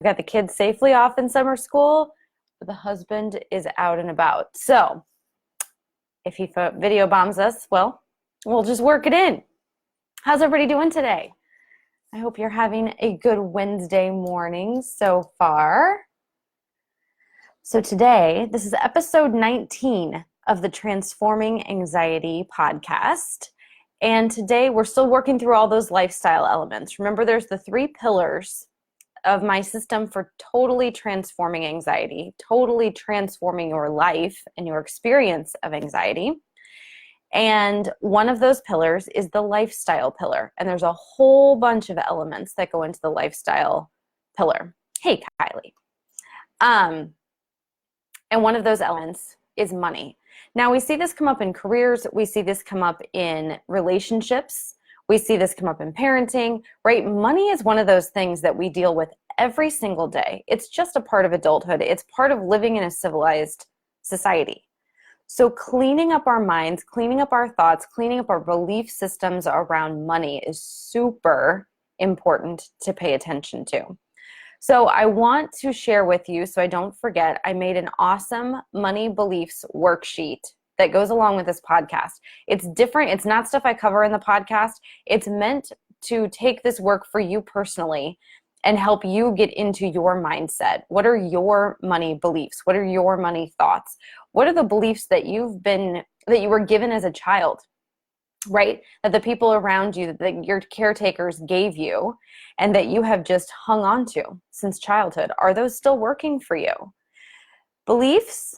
We got the kids safely off in summer school, but the husband is out and about. So if he video bombs us, well, we'll just work it in. How's everybody doing today? I hope you're having a good Wednesday morning so far. So today, this is episode 19 of the Transforming Anxiety podcast. And today we're still working through all those lifestyle elements. Remember, there's the 3 pillars of my system for totally transforming anxiety, totally transforming your life and your experience of anxiety. And one of those pillars is the lifestyle pillar. And there's a whole bunch of elements that go into the lifestyle pillar. Hey, Kylie. And one of those elements is money. Now, we see this come up in careers. We see this come up in relationships. We see this come up in parenting, right? Money is one of those things that we deal with every single day. It's just a part of adulthood. It's part of living in a civilized society. So cleaning up our minds, cleaning up our thoughts, cleaning up our belief systems around money is super important to pay attention to. So I want to share with you, so I don't forget, I made an awesome money beliefs worksheet that goes along with this podcast. It's different. It's not stuff I cover in the podcast. It's meant to take this work for you personally and help you get into your mindset. What are your money beliefs? What are your money thoughts? What are the beliefs that you were given as a child, right? That the people around you, that your caretakers gave you, and that you have just hung on to since childhood? Are those still working for you? Beliefs,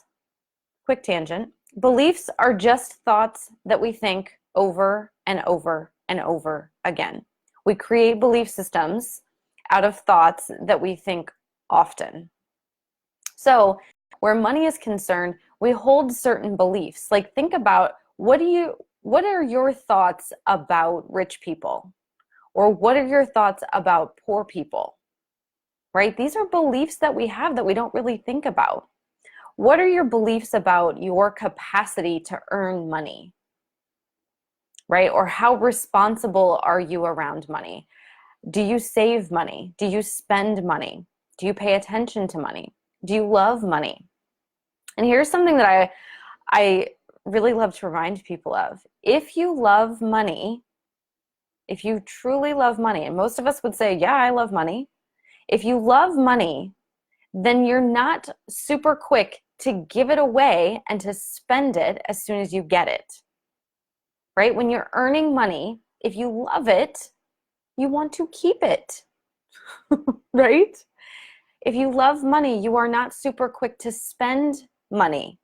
quick tangent, beliefs are just thoughts that we think over and over and over again. We create belief systems out of thoughts that we think often. So where money is concerned, we hold certain beliefs. Like, think about what are your thoughts about rich people? Or what are your thoughts about poor people? Right? These are beliefs that we have that we don't really think about. What are your beliefs about your capacity to earn money? Right? Or how responsible are you around money? Do you save money? Do you spend money? Do you pay attention to money? Do you love money? And here's something that I really love to remind people of. If you love money, if you truly love money, and most of us would say, yeah, I love money. If you love money, then you're not super quick to give it away and to spend it as soon as you get it, right? When you're earning money, if you love it, you want to keep it, right? If you love money, you are not super quick to spend money,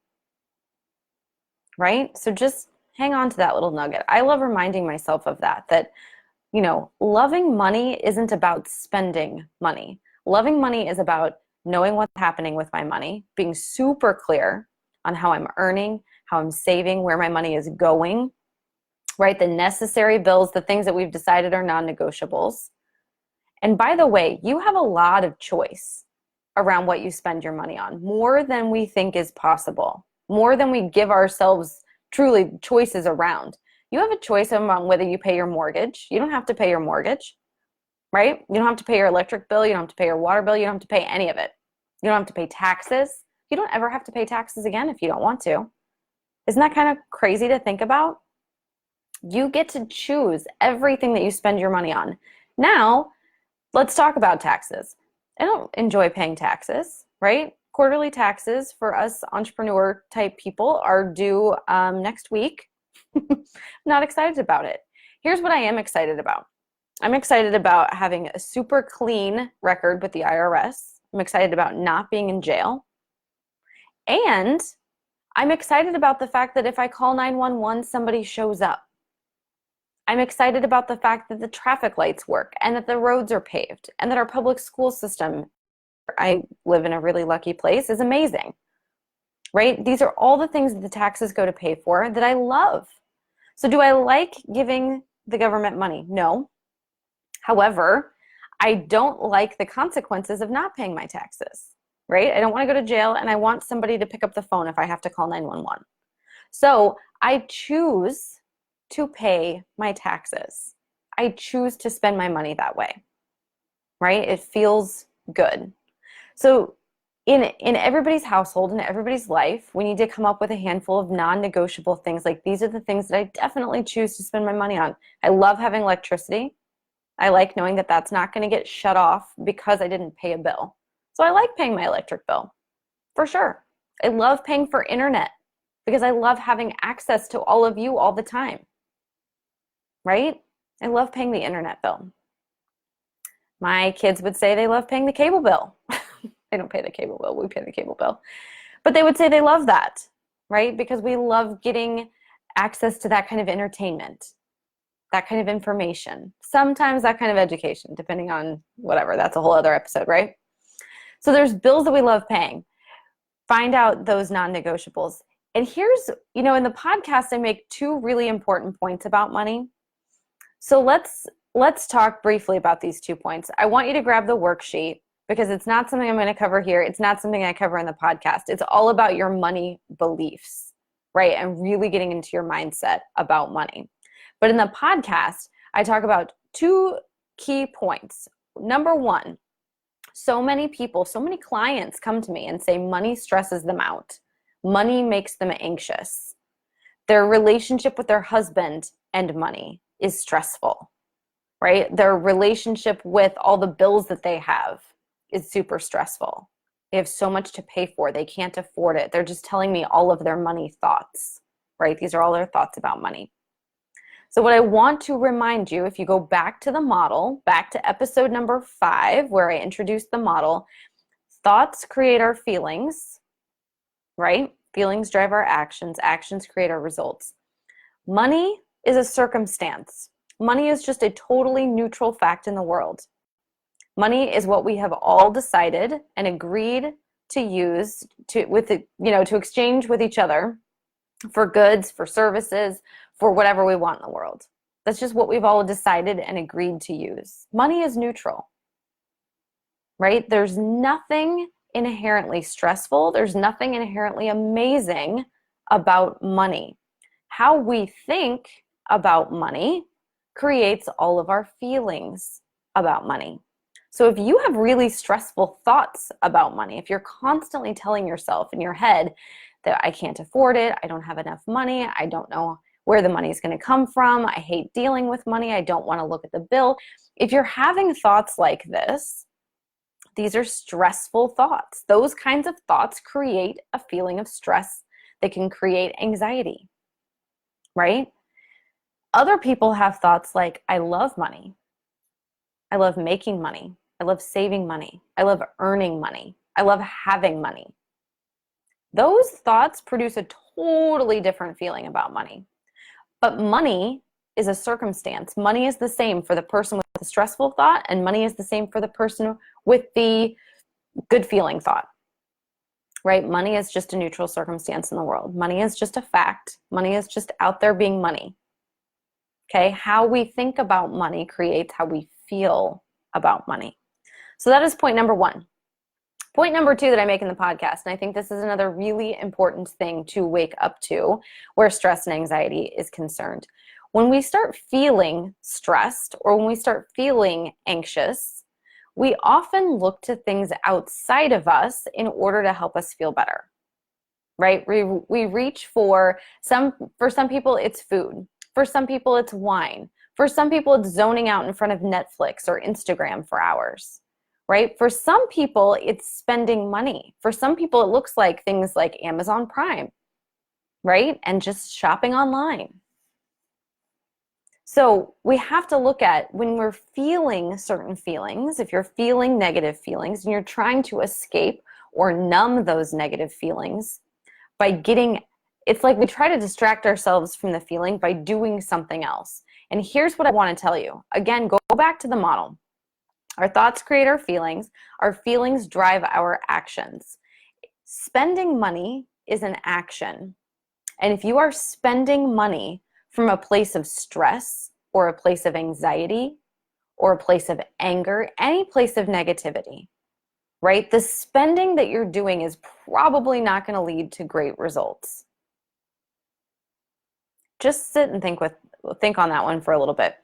right? So just hang on to that little nugget. I love reminding myself of that, loving money isn't about spending money. Loving money is about knowing what's happening with my money, being super clear on how I'm earning, how I'm saving, where my money is going, right? The necessary bills, the things that we've decided are non-negotiables. And by the way, you have a lot of choice around what you spend your money on, more than we think is possible, more than we give ourselves truly choices around. You have a choice among whether you pay your mortgage. You don't have to pay your mortgage, right? You don't have to pay your electric bill. You don't have to pay your water bill. You don't have to pay any of it. You don't have to pay taxes. You don't ever have to pay taxes again if you don't want to. Isn't that kind of crazy to think about? You get to choose everything that you spend your money on. Now, let's talk about taxes. I don't enjoy paying taxes, right? Quarterly taxes for us entrepreneur type people are due next week. Not excited about it. Here's what I am excited about. I'm excited about having a super clean record with the IRS. I'm excited about not being in jail. And I'm excited about the fact that if I call 911, somebody shows up. I'm excited about the fact that the traffic lights work and that the roads are paved and that our public school system, I live in a really lucky place, is amazing, right? These are all the things that the taxes go to pay for that I love. So do I like giving the government money? No. However, I don't like the consequences of not paying my taxes, right? I don't want to go to jail, and I want somebody to pick up the phone if I have to call 911. So I choose to pay my taxes. I choose to spend my money that way, right? It feels good. So in everybody's household, in everybody's life, we need to come up with a handful of non-negotiable things. Like, these are the things that I definitely choose to spend my money on. I love having electricity. I like knowing that that's not going to get shut off because I didn't pay a bill. So I like paying my electric bill, for sure. I love paying for internet because I love having access to all of you all the time, right? I love paying the internet bill. My kids would say they love paying the cable bill. They don't pay the cable bill, we pay the cable bill. But they would say they love that, right? Because we love getting access to that kind of entertainment, that kind of information, sometimes that kind of education, depending on whatever. That's a whole other episode, right? So there's bills that we love paying. Find out those non-negotiables. And here's, in the podcast, I make two really important points about money. So let's talk briefly about these 2 points. I want you to grab the worksheet because it's not something I'm going to cover here. It's not something I cover in the podcast. It's all about your money beliefs, right? And really getting into your mindset about money. But in the podcast, I talk about 2 key points. Number 1, so many people, so many clients come to me and say money stresses them out. Money makes them anxious. Their relationship with their husband and money is stressful, right? Their relationship with all the bills that they have is super stressful. They have so much to pay for. They can't afford it. They're just telling me all of their money thoughts, right? These are all their thoughts about money. So what I want to remind you, if you go back to the model, back to episode number 5, where I introduced the model, thoughts create our feelings, right? Feelings drive our actions. Actions create our results. Money is a circumstance. Money is just a totally neutral fact in the world. Money is what we have all decided and agreed to use to exchange with each other for goods, for services, for whatever we want in the world. That's just what we've all decided and agreed to use. Money is neutral, right? There's nothing inherently stressful. There's nothing inherently amazing about money. How we think about money creates all of our feelings about money. So if you have really stressful thoughts about money, if you're constantly telling yourself in your head that I can't afford it, I don't have enough money, I don't know where the money is going to come from, I hate dealing with money, I don't want to look at the bill. If you're having thoughts like this, these are stressful thoughts. Those kinds of thoughts create a feeling of stress that can create anxiety, right? Other people have thoughts like, I love money. I love making money. I love saving money. I love earning money. I love having money. Those thoughts produce a totally different feeling about money. But money is a circumstance. Money is the same for the person with the stressful thought, and money is the same for the person with the good feeling thought, right? Money is just a neutral circumstance in the world. Money is just a fact. Money is just out there being money. Okay, how we think about money creates how we feel about money. So that is point number 1. Point number 2 that I make in the podcast, and I think this is another really important thing to wake up to where stress and anxiety is concerned. When we start feeling stressed or when we start feeling anxious, we often look to things outside of us in order to help us feel better, right? We reach for some people it's food. For some people it's wine. For some people it's zoning out in front of Netflix or Instagram for hours, right? For some people it's spending money. For some people it looks like things like Amazon Prime, right? And just shopping online. So we have to look at when we're feeling certain feelings, if you're feeling negative feelings and you're trying to escape or numb those negative feelings by it's like we try to distract ourselves from the feeling by doing something else. And here's what I want to tell you. Again, go back to the model. Our thoughts create our feelings drive our actions. Spending money is an action. And if you are spending money from a place of stress or a place of anxiety or a place of anger, any place of negativity, right? The spending that you're doing is probably not going to lead to great results. Just sit and think on that one for a little bit.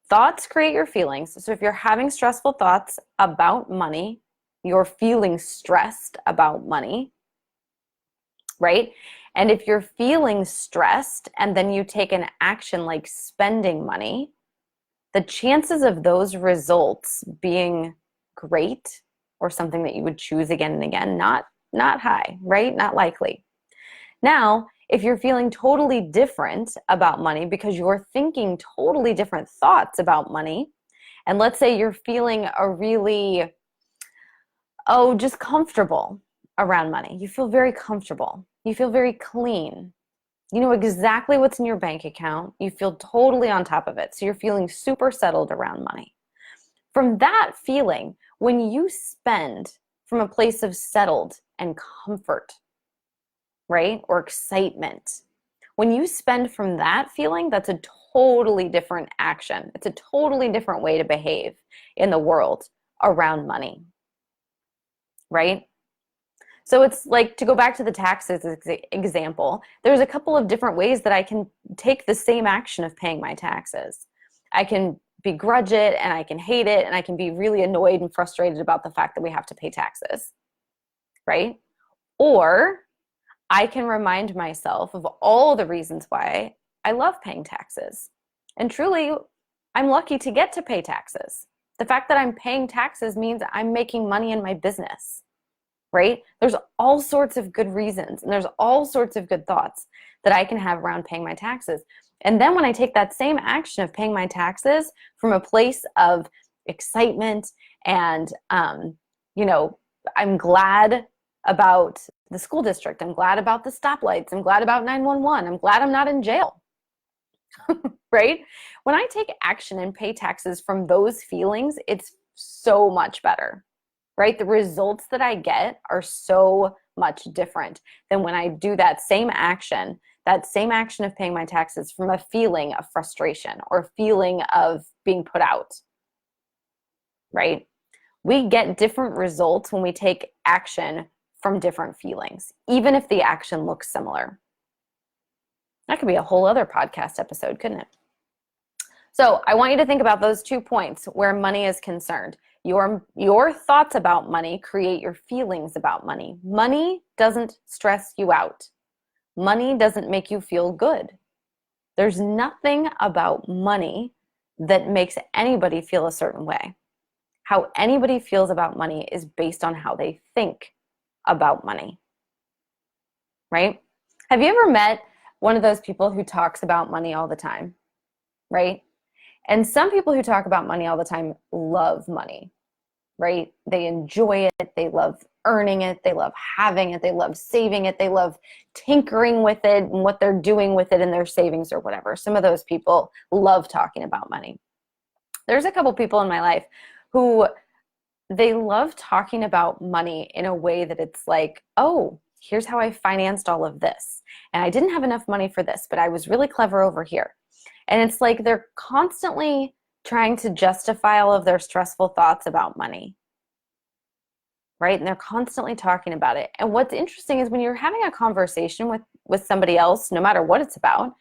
Thoughts create your feelings. So if you're having stressful thoughts about money, you're feeling stressed about money, right? And if you're feeling stressed and then you take an action like spending money, the chances of those results being great or something that you would choose again and again, not high, right? Not likely. Now, if you're feeling totally different about money because you're thinking totally different thoughts about money, and let's say you're feeling a really, just comfortable around money. You feel very comfortable. You feel very clean. You know exactly what's in your bank account. You feel totally on top of it. So you're feeling super settled around money. From that feeling, when you spend from a place of settled and comfort, right, or excitement, when you spend from that feeling, that's a totally different action. It's a totally different way to behave in the world around money, right? So it's like, to go back to the taxes example, there's a couple of different ways that I can take the same action of paying my taxes. I can begrudge it and I can hate it and I can be really annoyed and frustrated about the fact that we have to pay taxes, right? Or I can remind myself of all the reasons why I love paying taxes. And truly, I'm lucky to get to pay taxes. The fact that I'm paying taxes means I'm making money in my business, right? There's all sorts of good reasons and there's all sorts of good thoughts that I can have around paying my taxes. And then when I take that same action of paying my taxes from a place of excitement and, I'm glad about the school district. I'm glad about the stoplights. I'm glad about 911. I'm glad I'm not in jail, right? When I take action and pay taxes from those feelings, it's so much better, right? The results that I get are so much different than when I do that same action of paying my taxes from a feeling of frustration or a feeling of being put out, right? We get different results when we take action from different feelings, even if the action looks similar. That could be a whole other podcast episode, couldn't it? So I want you to think about those 2 points where money is concerned. Your thoughts about money create your feelings about money. Money doesn't stress you out. Money doesn't make you feel good. There's nothing about money that makes anybody feel a certain way. How anybody feels about money is based on how they think about money, right? Have you ever met one of those people who talks about money all the time, right? And some people who talk about money all the time love money, right? They enjoy it. They love earning it. They love having it. They love saving it. They love tinkering with it and what they're doing with it in their savings or whatever. Some of those people love talking about money. There's a couple people in my life who they love talking about money in a way that it's like, oh, here's how I financed all of this. And I didn't have enough money for this, but I was really clever over here. And it's like they're constantly trying to justify all of their stressful thoughts about money, right? And they're constantly talking about it. And what's interesting is when you're having a conversation with somebody else, no matter what it's about,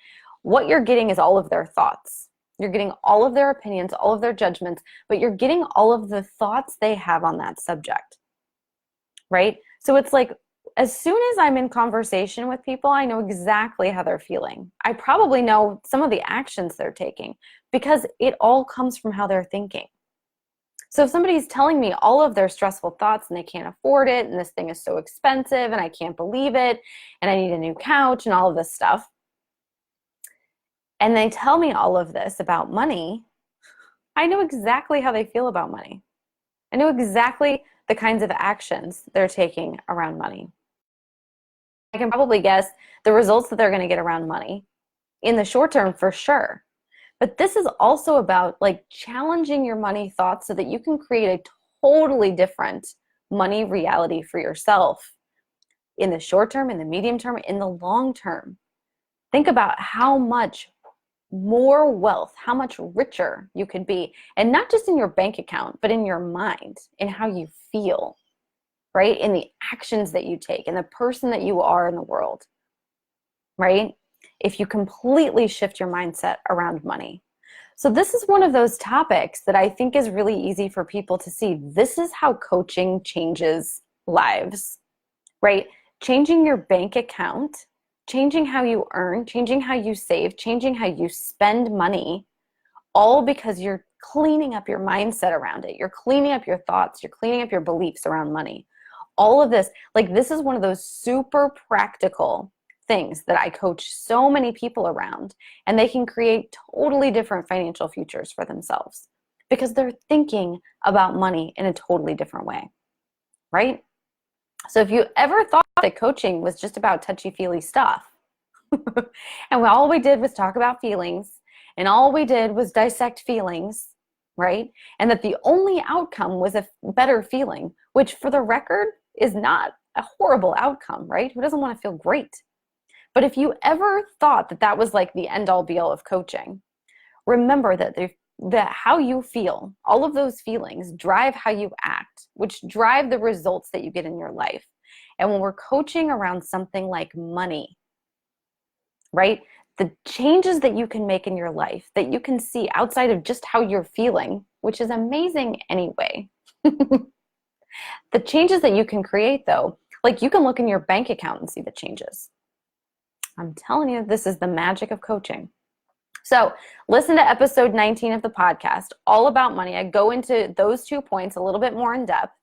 what you're getting is all of their thoughts. You're getting all of their opinions, all of their judgments, but you're getting all of the thoughts they have on that subject, right? So it's like, as soon as I'm in conversation with people, I know exactly how they're feeling. I probably know some of the actions they're taking because it all comes from how they're thinking. So if somebody's telling me all of their stressful thoughts and they can't afford it and this thing is so expensive and I can't believe it and I need a new couch and all of this stuff, and they tell me all of this about money, I know exactly how they feel about money. I know exactly the kinds of actions they're taking around money. I can probably guess the results that they're going to get around money in the short term for sure. But this is also about like challenging your money thoughts so that you can create a totally different money reality for yourself in the short term, in the medium term, in the long term. Think about how much more wealth, how much richer you could be, and not just in your bank account, but in your mind, in how you feel, right? In the actions that you take, in the person that you are in the world, right? If you completely shift your mindset around money. So this is one of those topics that I think is really easy for people to see. This is how coaching changes lives, right? Changing your bank account, changing how you earn, changing how you save, changing how you spend money, all because you're cleaning up your mindset around it. You're cleaning up your thoughts. You're cleaning up your beliefs around money. All of this, like this is one of those super practical things that I coach so many people around, and they can create totally different financial futures for themselves because they're thinking about money in a totally different way, right? So if you ever thought that coaching was just about touchy-feely stuff, and all we did was talk about feelings, and all we did was dissect feelings, right? And that the only outcome was a better feeling, which for the record is not a horrible outcome, right? Who doesn't want to feel great? But if you ever thought that that was like the end all be all of coaching, remember that how you feel, all of those feelings drive how you act, which drive the results that you get in your life. And when we're coaching around something like money, right? The changes that you can make in your life that you can see outside of just how you're feeling, which is amazing anyway. The changes that you can create though, like you can look in your bank account and see the changes. I'm telling you, this is the magic of coaching. So listen to episode 19 of the podcast, all about money. I go into those 2 points a little bit more in depth.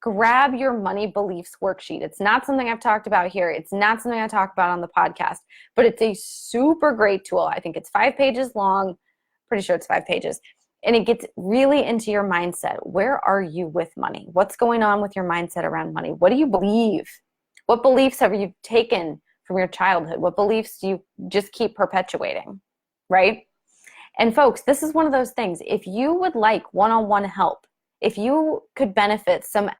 Grab your money beliefs worksheet. It's not something I've talked about here. It's not something I talk about on the podcast, but it's a super great tool. I think it's 5 pages long. Pretty sure it's 5 pages. And it gets really into your mindset. Where are you with money? What's going on with your mindset around money? What do you believe? What beliefs have you taken from your childhood? What beliefs do you just keep perpetuating, right? And folks, this is one of those things. If you would like one-on-one help, if you could benefit from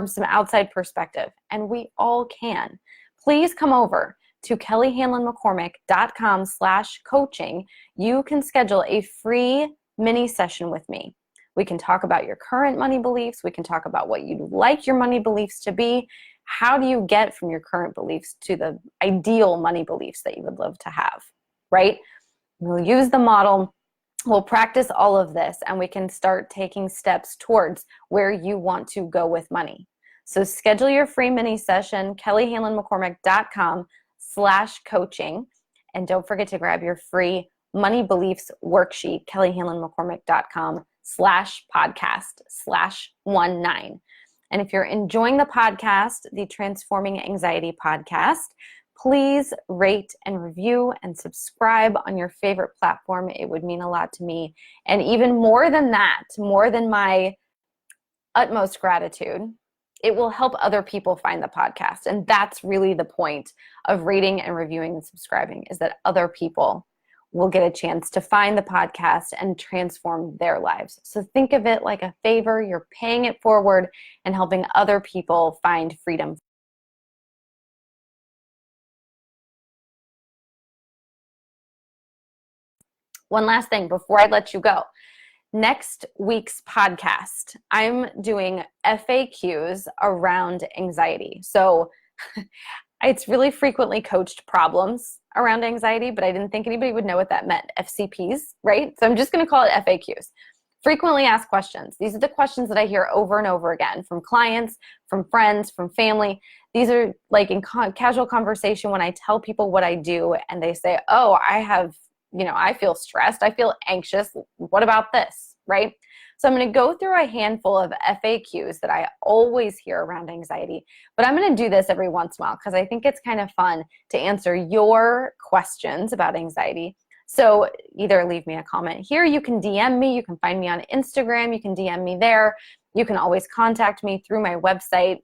some outside perspective, and we all can, please come over to kellyhanlonmccormick.com/coaching. You can schedule a free mini session with me. We can talk about your current money beliefs. We can talk about what you'd like your money beliefs to be. How do you get from your current beliefs to the ideal money beliefs that you would love to have, right? We'll use the model. We'll practice all of this, and we can start taking steps towards where you want to go with money. So schedule your free mini session, kellyhanlonmccormick.com/coaching. And don't forget to grab your free money beliefs worksheet, kellyhanlonmccormick.com/podcast/19. And if you're enjoying the podcast, the Transforming Anxiety podcast, please rate and review and subscribe on your favorite platform. It would mean a lot to me. And even more than that, more than my utmost gratitude, it will help other people find the podcast. And that's really the point of rating and reviewing and subscribing, is that other people will get a chance to find the podcast and transform their lives. So think of it like a favor. You're paying it forward and helping other people find freedom. One last thing before I let you go. Next week's podcast, I'm doing FAQs around anxiety. So it's really frequently coached problems around anxiety, but I didn't think anybody would know what that meant. FCPs, right? So I'm just going to call it FAQs. Frequently asked questions. These are the questions that I hear over and over again from clients, from friends, from family. These are like in casual conversation when I tell people what I do and they say, oh, I feel stressed. I feel anxious. What about this, right? So I'm going to go through a handful of FAQs that I always hear around anxiety, but I'm going to do this every once in a while because I think it's kind of fun to answer your questions about anxiety. So either leave me a comment here, you can DM me, you can find me on Instagram, you can DM me there. You can always contact me through my website.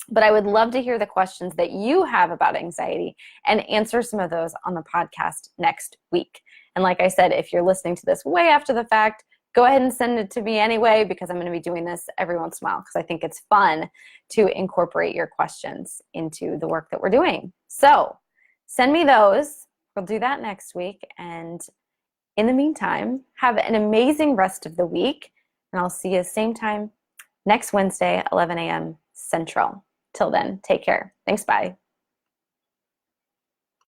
But I would love to hear the questions that you have about anxiety and answer some of those on the podcast next week. And like I said, if you're listening to this way after the fact, go ahead and send it to me anyway, because I'm going to be doing this every once in a while because I think it's fun to incorporate your questions into the work that we're doing. So send me those. We'll do that next week. And in the meantime, have an amazing rest of the week. And I'll see you same time next Wednesday, 11 a.m. Central. Till then, take care. Thanks. Bye.